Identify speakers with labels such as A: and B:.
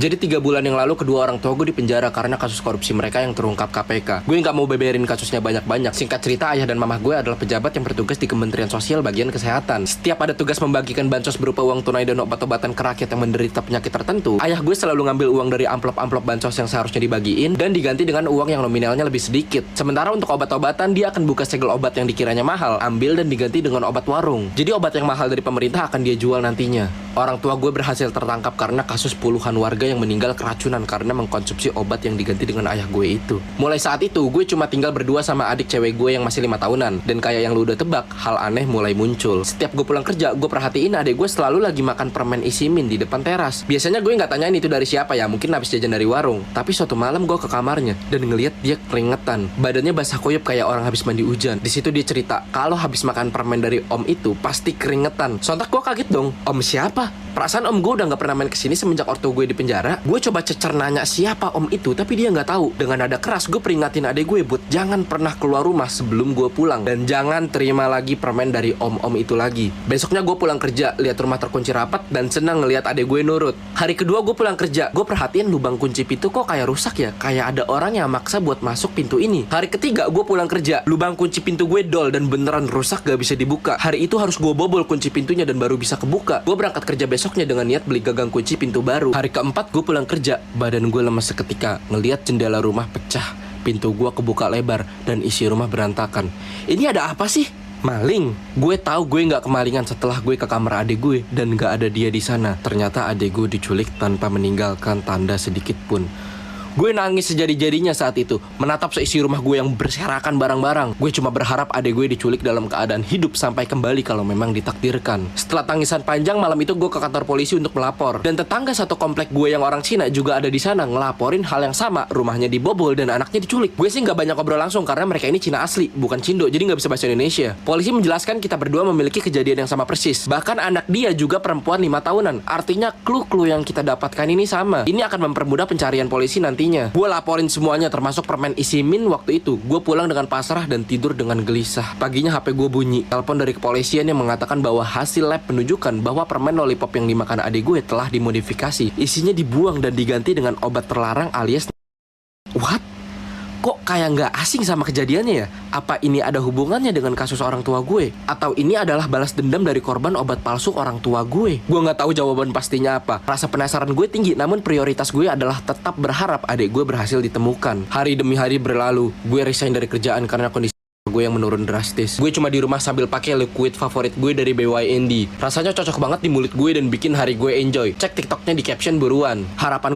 A: Jadi 3 bulan yang lalu kedua orang tua gue dipenjara karena kasus korupsi mereka yang terungkap KPK. Gue nggak mau beberin kasusnya banyak-banyak. Singkat cerita, ayah dan mamah gue adalah pejabat yang bertugas di Kementerian Sosial bagian kesehatan. Setiap ada tugas membagikan bansos berupa uang tunai dan obat-obatan ke rakyat yang menderita penyakit tertentu, ayah gue selalu ngambil uang dari amplop-amplop bansos yang seharusnya dibagiin dan diganti dengan uang yang nominalnya lebih sedikit. Sementara untuk obat-obatan, dia akan buka segel obat yang dikiranya mahal, ambil dan diganti dengan obat warung. Jadi obat yang mahal dari pemerintah akan dia jual nantinya. Orang tua gue berhasil tertangkap karena kasus puluhan warga yang meninggal keracunan karena mengkonsumsi obat yang diganti dengan ayah gue itu. Mulai saat itu, gue cuma tinggal berdua sama adik cewek gue yang masih 5 tahunan. Dan kayak yang lu udah tebak, hal aneh mulai muncul. Setiap gue pulang kerja, gue perhatiin adik gue selalu lagi makan permen isi min di depan teras. Biasanya gue nggak tanyain itu dari siapa ya, mungkin habis jajan dari warung. Tapi suatu malam gue ke kamarnya dan ngeliat dia keringetan. Badannya basah kuyup kayak orang habis mandi hujan. Di situ dia cerita, kalau habis makan permen dari om itu pasti keringetan. Sontak gue kaget dong, om siapa? Perasaan om gue udah gak pernah main kesini semenjak ortu gue di penjara. Gue coba cecer nanya siapa om itu, tapi dia gak tahu. Dengan nada keras gue peringatin adek gue buat jangan pernah keluar rumah sebelum gue pulang, dan jangan terima lagi permen dari om-om itu lagi. Besoknya gue pulang kerja, lihat rumah terkunci rapat dan senang ngelihat adek gue nurut. Hari kedua gue pulang kerja, gue perhatiin lubang kunci pintu kok kayak rusak ya, kayak ada orang yang maksa buat masuk pintu ini. Hari ketiga gue pulang kerja, lubang kunci pintu gue dol dan beneran rusak gak bisa dibuka. Hari itu harus gue bobol kunci pintunya dan baru bisa kebuka. Gue berangkat kerja besoknya dengan niat beli gagang kunci pintu baru. Hari keempat gue pulang kerja, badan gue lemas seketika ngelihat jendela rumah pecah, pintu gue kebuka lebar dan isi rumah berantakan. Ini ada apa sih? Maling. Gue tahu gue nggak kemalingan setelah gue ke kamar adik gue dan nggak ada dia di sana. Ternyata adik gue diculik tanpa meninggalkan tanda sedikit pun. Gue nangis sejadi-jadinya saat itu, menatap seisi rumah gue yang berserakan barang-barang. Gue cuma berharap adik gue diculik dalam keadaan hidup sampai kembali kalau memang ditakdirkan. Setelah tangisan panjang, malam itu gue ke kantor polisi untuk melapor. Dan tetangga satu komplek gue yang orang Cina juga ada di sana ngelaporin hal yang sama, rumahnya dibobol dan anaknya diculik. Gue sih nggak banyak ngobrol langsung karena mereka ini Cina asli, bukan Cindo, jadi nggak bisa bahasa Indonesia. Polisi menjelaskan kita berdua memiliki kejadian yang sama persis. Bahkan anak dia juga perempuan 5 tahunan. Artinya clue-clue yang kita dapatkan ini sama. Ini akan mempermudah pencarian polisi nanti. Gue laporin semuanya termasuk permen isi min waktu itu. Gue pulang dengan pasrah dan tidur dengan gelisah. Paginya HP gue bunyi, telepon dari kepolisian yang mengatakan bahwa hasil lab menunjukkan bahwa permen lollipop yang dimakan adik gue telah dimodifikasi. Isinya dibuang dan diganti dengan obat terlarang alias. What? Kok kayak nggak asing sama kejadiannya ya? Apa ini ada hubungannya dengan kasus orang tua gue? Atau ini adalah balas dendam dari korban obat palsu orang tua gue? Gue nggak tahu jawaban pastinya apa. Rasa penasaran gue tinggi, namun prioritas gue adalah tetap berharap adik gue berhasil ditemukan. Hari demi hari berlalu, gue resign dari kerjaan karena kondisi gue yang menurun drastis. Gue cuma di rumah sambil pakai liquid favorit gue dari BYND. Rasanya cocok banget di mulut gue dan bikin hari gue enjoy. Cek TikToknya di caption buruan. Harapan